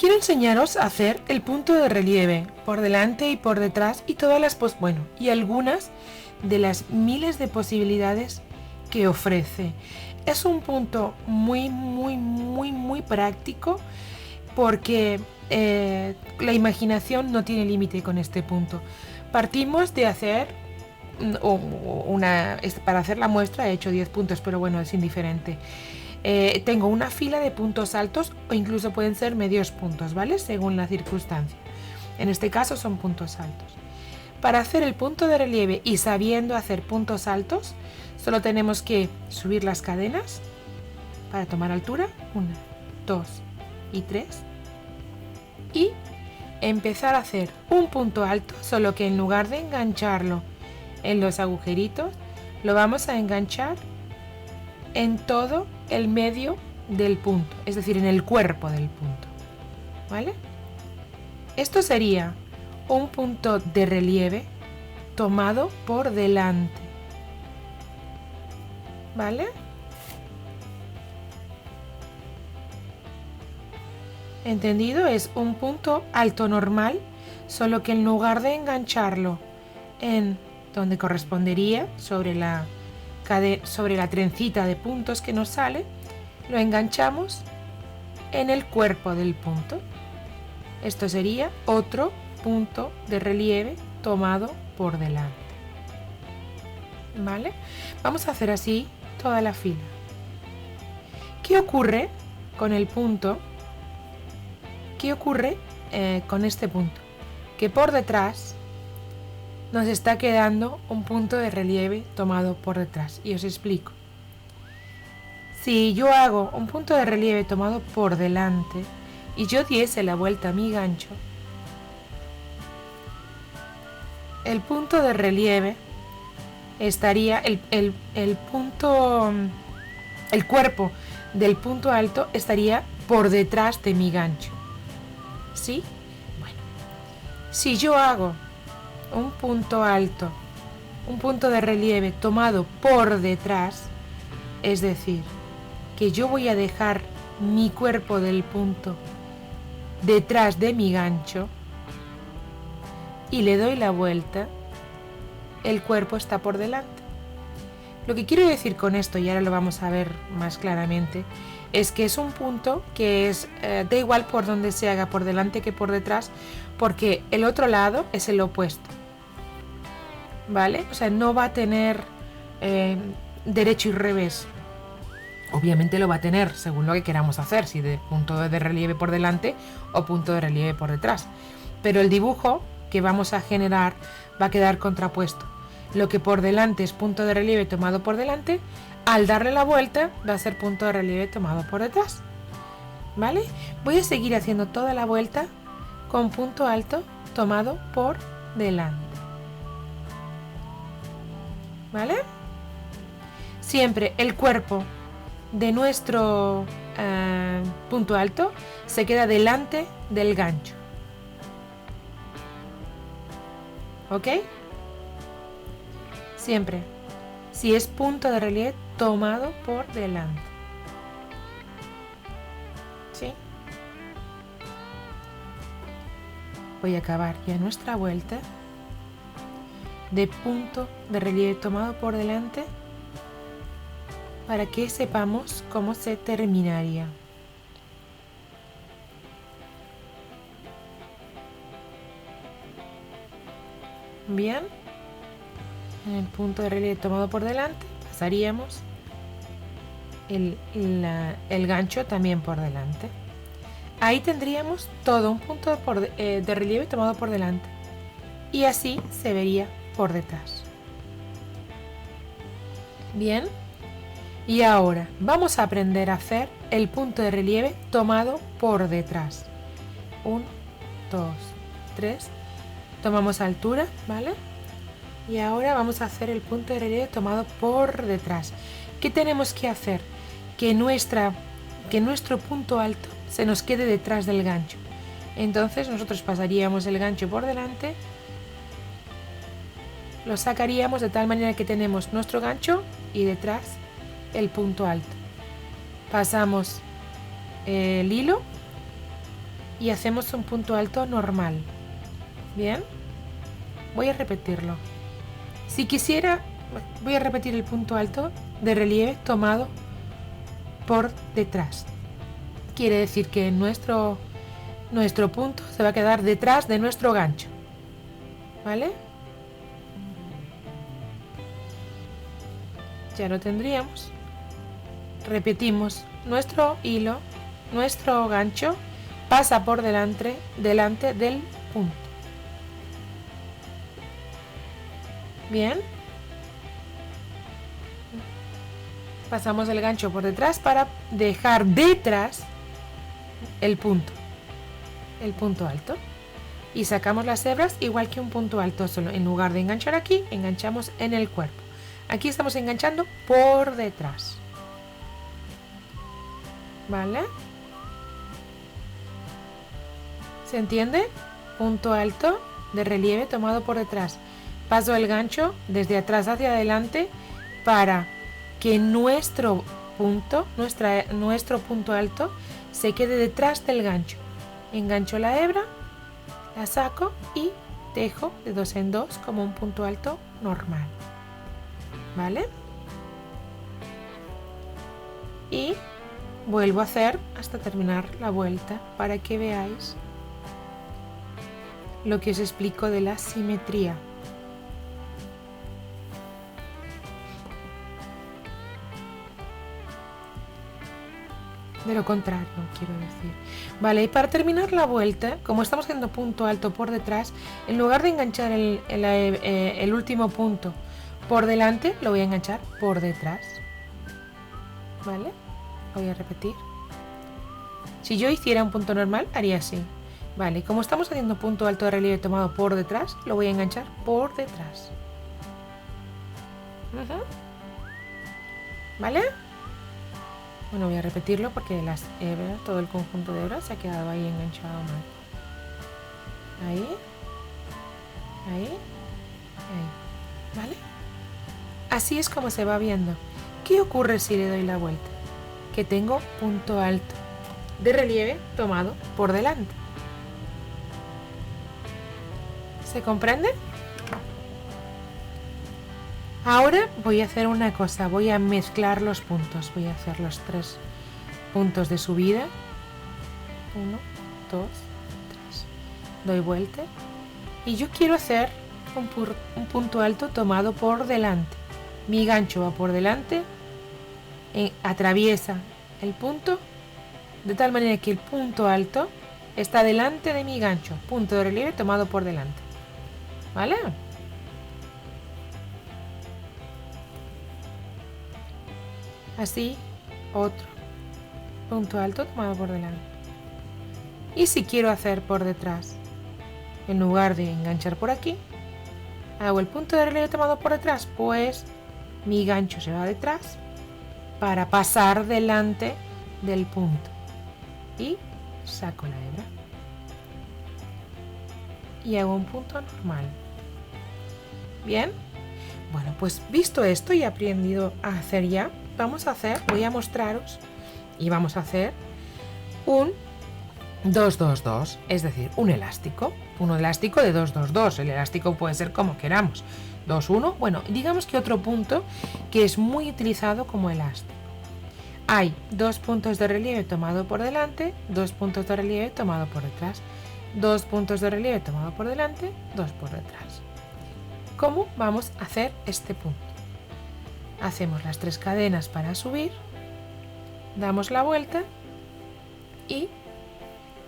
Quiero enseñaros a hacer el punto de relieve por delante y por detrás y todas las y algunas de las miles de posibilidades que ofrece. Es un punto muy práctico porque la imaginación no tiene límite con este punto. Partimos de hacer para hacer la muestra he hecho 10 puntos, pero bueno, es indiferente. Tengo una fila de puntos altos o incluso pueden ser medios puntos, ¿vale? Según la circunstancia. En este caso son puntos altos. Para hacer el punto de relieve y sabiendo hacer puntos altos, solo tenemos que subir las cadenas para tomar altura, 1, 2 y 3, y empezar a hacer un punto alto, solo que en lugar de engancharlo en los agujeritos, lo vamos a enganchar en todo el medio del punto, es decir, en el cuerpo del punto, ¿vale? Esto sería un punto de relieve tomado por delante, ¿vale? ¿Entendido? Es un punto alto normal, solo que en lugar de engancharlo en donde correspondería sobre la trencita de puntos que nos sale, lo enganchamos en el cuerpo del punto. Esto sería otro punto de relieve tomado por delante, ¿vale? Vamos a hacer así toda la fila. ¿Qué ocurre con el punto? ¿Qué ocurre con este punto? Que por detrás nos está quedando un punto de relieve tomado por detrás. Y os explico. Si yo hago un punto de relieve tomado por delante y yo diese la vuelta a mi gancho, el punto de relieve estaría, el cuerpo del punto alto estaría por detrás de mi gancho. ¿Sí? Bueno, si yo hago un punto alto, un punto de relieve tomado por detrás, es decir, que yo voy a dejar mi cuerpo del punto detrás de mi gancho y le doy la vuelta, el cuerpo está por delante. Lo que quiero decir con esto, y ahora lo vamos a ver más claramente, es que es un punto que es da igual por donde se haga, por delante que por detrás, porque el otro lado es el opuesto, ¿vale? O sea, no va a tener derecho y revés. Obviamente lo va a tener según lo que queramos hacer, si de punto de relieve por delante o punto de relieve por detrás. Pero el dibujo que vamos a generar va a quedar contrapuesto. Lo que por delante es punto de relieve tomado por delante, al darle la vuelta va a ser punto de relieve tomado por detrás, ¿vale? Voy a seguir haciendo toda la vuelta con punto alto tomado por delante, ¿vale? Siempre el cuerpo de nuestro punto alto se queda delante del gancho, ¿ok? Siempre, si es punto de relieve tomado por delante, ¿sí? Voy a acabar ya nuestra vuelta de punto de relieve tomado por delante para que sepamos cómo se terminaría. Bien, en el punto de relieve tomado por delante pasaríamos el gancho también por delante. Ahí tendríamos todo un punto de relieve tomado por delante y así se vería por detrás. Bien, y ahora vamos a aprender a hacer el punto de relieve tomado por detrás. 1, 2, 3, tomamos altura, ¿vale? Y ahora vamos a hacer el punto de relieve tomado por detrás. ¿Qué tenemos que hacer? Que nuestro punto alto se nos quede detrás del gancho. Entonces nosotros pasaríamos el gancho por delante, lo sacaríamos de tal manera que tenemos nuestro gancho y detrás el punto alto. Pasamos el hilo y hacemos un punto alto normal. Bien, voy a repetirlo. Si quisiera, voy a repetir el punto alto de relieve tomado por detrás. Quiere decir que nuestro punto se va a quedar detrás de nuestro gancho. ¿Vale? Ya lo tendríamos. Repetimos, nuestro hilo, nuestro gancho pasa por delante del punto. Bien. Pasamos el gancho por detrás para dejar detrás el punto alto. Y sacamos las hebras igual que un punto alto, solo en lugar de enganchar aquí, enganchamos en el cuerpo. Aquí estamos enganchando por detrás. ¿Vale? ¿Se entiende? Punto alto de relieve tomado por detrás. Paso el gancho desde atrás hacia adelante para que nuestro punto alto se quede detrás del gancho. Engancho la hebra, la saco y tejo de 2 en 2 como un punto alto normal. ¿Vale? Y vuelvo a hacer hasta terminar la vuelta para que veáis lo que os explico de la simetría. De lo contrario, quiero decir. Vale, y para terminar la vuelta, como estamos haciendo punto alto por detrás, en lugar de enganchar el último punto por delante, lo voy a enganchar por detrás. ¿Vale? Voy a repetir. Si yo hiciera un punto normal, haría así. Vale, como estamos haciendo punto alto de relieve tomado por detrás, lo voy a enganchar por detrás. ¿Vale? Bueno, voy a repetirlo porque las hebras, todo el conjunto de hebras se ha quedado ahí enganchado mal. Ahí. Ahí. Ahí. ¿Vale? Así es como se va viendo. ¿Qué ocurre si le doy la vuelta? Que tengo punto alto de relieve tomado por delante. ¿Se comprende? Ahora voy a hacer una cosa, voy a mezclar los puntos, voy a hacer los 3 puntos de subida, 1, 2, 3, doy vuelta y yo quiero hacer un punto alto tomado por delante. Mi gancho va por delante, atraviesa el punto, de tal manera que el punto alto está delante de mi gancho, punto de relieve tomado por delante. ¿Vale? Así, otro punto alto tomado por delante. Y si quiero hacer por detrás, en lugar de enganchar por aquí, hago el punto de relieve tomado por detrás, pues mi gancho se va detrás para pasar delante del punto. Y saco la hebra. Y hago un punto normal. ¿Bien? Bueno, pues visto esto y aprendido a hacer ya, voy a mostraros y vamos a hacer un 2-2-2, es decir, un elástico de 2-2-2. El elástico puede ser como queramos, 2-1, bueno, digamos que otro punto que es muy utilizado como elástico. Hay 2 puntos de relieve tomado por delante, 2 puntos de relieve tomado por detrás, 2 puntos de relieve tomado por delante, 2 por detrás. ¿Cómo vamos a hacer este punto? Hacemos las 3 cadenas para subir, damos la vuelta y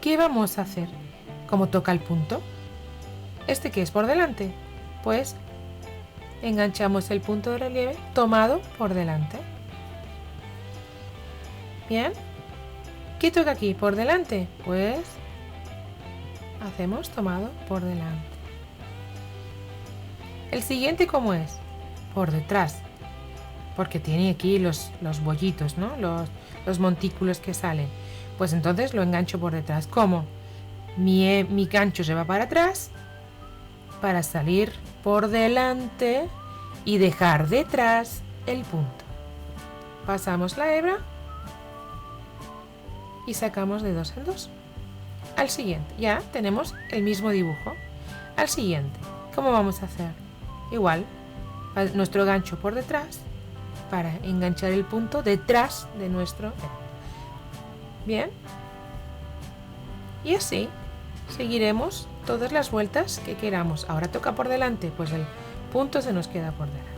¿qué vamos a hacer? Como toca el punto, ¿este qué es por delante? Pues enganchamos el punto de relieve tomado por delante. Bien, ¿qué toca aquí? ¿Por delante? Pues hacemos tomado por delante. El siguiente, ¿cómo es? Por detrás, porque tiene aquí los bollitos, ¿no? Los montículos que salen. Pues entonces lo engancho por detrás. ¿Cómo? Mi gancho se va para atrás para salir por delante y dejar detrás el punto. Pasamos la hebra y sacamos de 2 en 2. al siguiente. Ya tenemos el mismo dibujo. Al siguiente, ¿cómo vamos a hacer? Igual, nuestro gancho por detrás para enganchar el punto detrás de nuestro. Bien. Y así seguiremos todas las vueltas que queramos. Ahora toca por delante, pues el punto se nos queda por delante.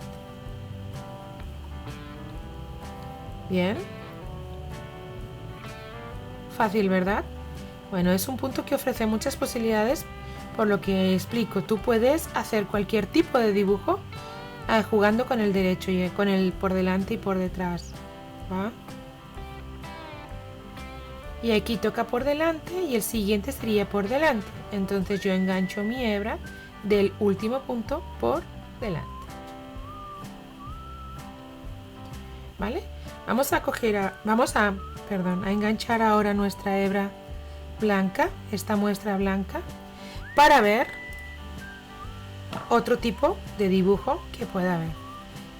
Bien. Fácil, ¿verdad? Bueno, es un punto que ofrece muchas posibilidades, por lo que explico. Tú puedes hacer cualquier tipo de dibujo jugando con el derecho y con el por delante y por detrás. ¿Va? Y aquí toca por delante y el siguiente sería por delante. Entonces yo engancho mi hebra del último punto por delante. ¿Vale? Vamos a enganchar ahora nuestra hebra blanca, esta muestra blanca, para ver otro tipo de dibujo que pueda haber.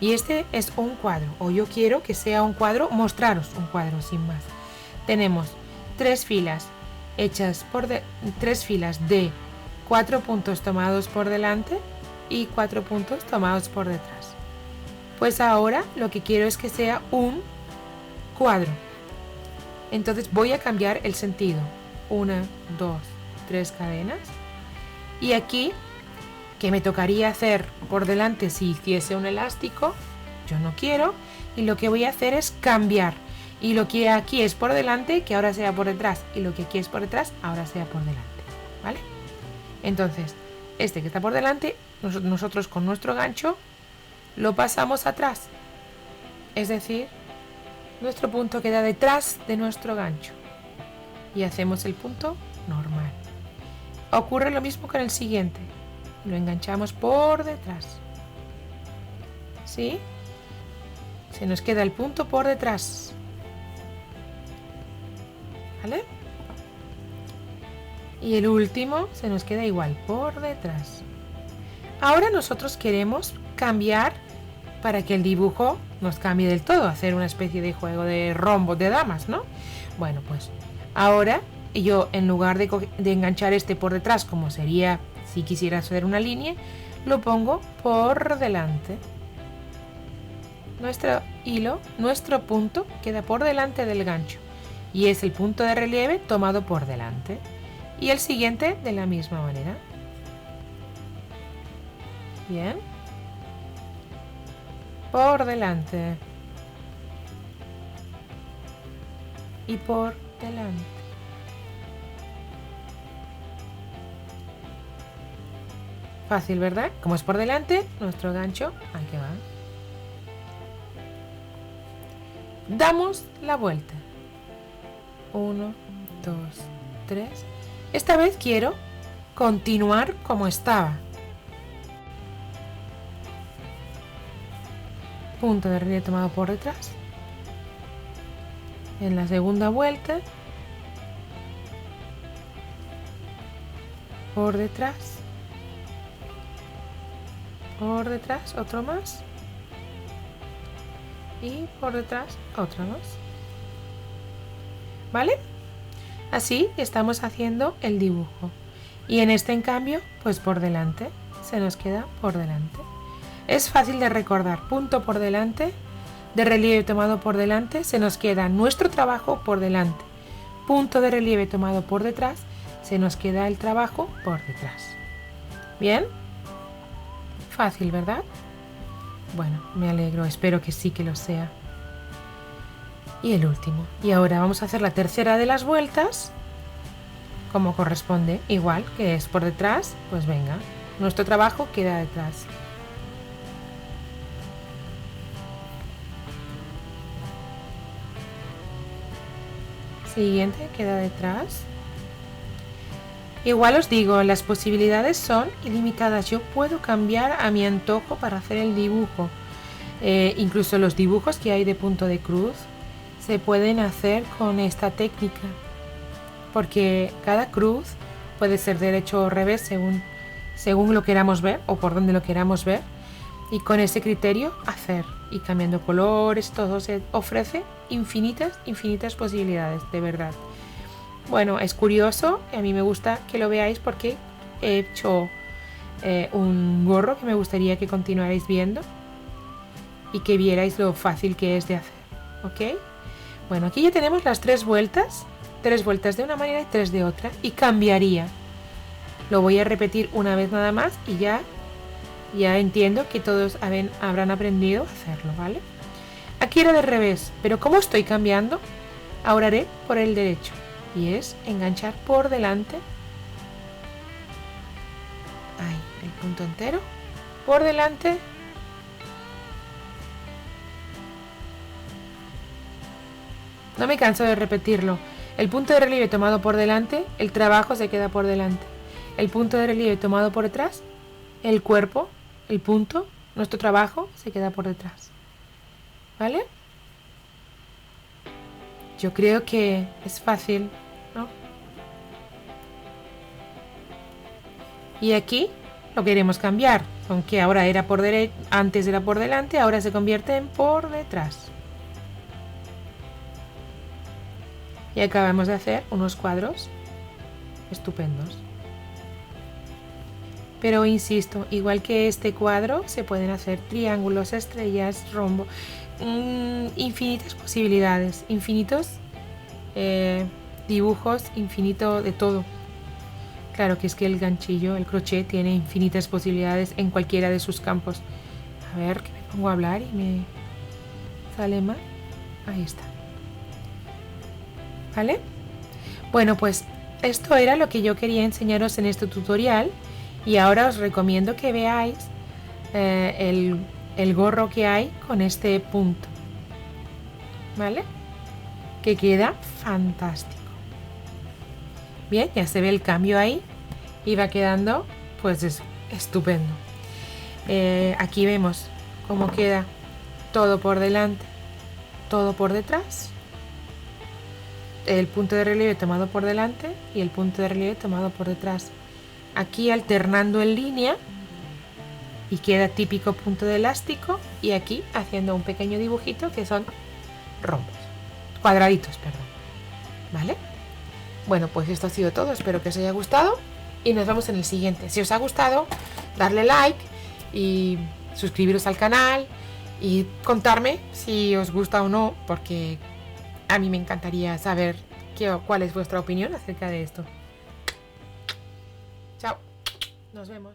Y este es un cuadro, o yo quiero que sea un cuadro, mostraros un cuadro sin más. Tenemos tres filas hechas tres filas de 4 puntos tomados por delante y 4 puntos tomados por detrás. Pues ahora lo que quiero es que sea un cuadro. Entonces voy a cambiar el sentido. 1, 2, 3 cadenas. Y aquí, que me tocaría hacer por delante si hiciese un elástico, yo no quiero. Y lo que voy a hacer es cambiar. Y lo que aquí es por delante, que ahora sea por detrás. Y lo que aquí es por detrás, ahora sea por delante. ¿Vale? Entonces, este que está por delante, nosotros con nuestro gancho lo pasamos atrás. Es decir, nuestro punto queda detrás de nuestro gancho. Y hacemos el punto normal. Ocurre lo mismo con el siguiente. Lo enganchamos por detrás. ¿Sí? Se nos queda el punto por detrás. ¿Vale? Y el último se nos queda igual, por detrás. Ahora nosotros queremos cambiar para que el dibujo nos cambie del todo, hacer una especie de juego de rombos de damas, ¿no? Bueno, pues ahora yo, en lugar de enganchar este por detrás, como sería si quisiera hacer una línea, lo pongo por delante. Nuestro hilo, nuestro punto queda por delante del gancho y es el punto de relieve tomado por delante. Y el siguiente de la misma manera. Bien. Por delante. Y por delante. Fácil, ¿verdad? Como es por delante, nuestro gancho, aquí va. Damos la vuelta. 1, 2, 3. Esta vez quiero continuar como estaba. Punto de relieve tomado por detrás. En la segunda vuelta. Por detrás. Por detrás, otro más. Y por detrás, otro más. ¿Vale? Así estamos haciendo el dibujo. Y en este, en cambio, pues por delante. Se nos queda por delante. Es fácil de recordar. Punto por delante, de relieve tomado por delante, se nos queda nuestro trabajo por delante. Punto de relieve tomado por detrás, se nos queda el trabajo por detrás. ¿Bien? Fácil, ¿verdad? Bueno, me alegro, espero que sí que lo sea. Y el último. Y ahora vamos a hacer la tercera de las vueltas, como corresponde, igual que es por detrás, pues venga, nuestro trabajo queda detrás. Siguiente queda detrás. Igual os digo, las posibilidades son ilimitadas. Yo puedo cambiar a mi antojo para hacer el dibujo. Incluso los dibujos que hay de punto de cruz se pueden hacer con esta técnica. Porque cada cruz puede ser derecho o revés según lo queramos ver o por donde lo queramos ver. Y con ese criterio hacer y cambiando colores, todo se ofrece infinitas posibilidades, de verdad. bueno, es curioso y a mí me gusta que lo veáis porque he hecho un gorro que me gustaría que continuarais viendo y que vierais lo fácil que es de hacer, ¿ok? Bueno, aquí ya tenemos las 3 vueltas de una manera y 3 de otra, y cambiaría. Lo voy a repetir una vez nada más y ya entiendo que todos habrán aprendido a hacerlo, ¿vale? Aquí era de revés, pero como estoy cambiando, ahora haré por el derecho, y es enganchar por delante. Ahí, el punto entero, por delante. No me canso de repetirlo. El punto de relieve tomado por delante, el trabajo se queda por delante. El punto de relieve tomado por detrás, el cuerpo, el punto, nuestro trabajo se queda por detrás. ¿Vale? Yo creo que es fácil, ¿no? Y aquí lo queremos cambiar, aunque ahora era por derecha, antes era por delante, ahora se convierte en por detrás. Y acabamos de hacer unos cuadros estupendos. Pero insisto, igual que este cuadro, se pueden hacer triángulos, estrellas, rombo, infinitas posibilidades, infinitos dibujos, infinito de todo. Claro que es que el ganchillo, el crochet, tiene infinitas posibilidades en cualquiera de sus campos. A ver, que me pongo a hablar y me sale mal. Ahí está. ¿Vale? Bueno, pues esto era lo que yo quería enseñaros en este tutorial, y ahora os recomiendo que veáis el gorro que hay con este punto, ¿vale? Que queda fantástico. Bien, ya se ve el cambio ahí y va quedando pues eso, estupendo. Aquí vemos cómo queda todo por delante, todo por detrás, el punto de relieve tomado por delante y el punto de relieve tomado por detrás, aquí alternando en línea, y queda típico punto de elástico, y aquí haciendo un pequeño dibujito que son rombos, cuadraditos, perdón. ¿Vale? Bueno, pues esto ha sido todo, espero que os haya gustado y nos vemos en el siguiente. Si os ha gustado, darle like y suscribiros al canal y contarme si os gusta o no, porque a mí me encantaría saber cuál es vuestra opinión acerca de esto. Chao, nos vemos.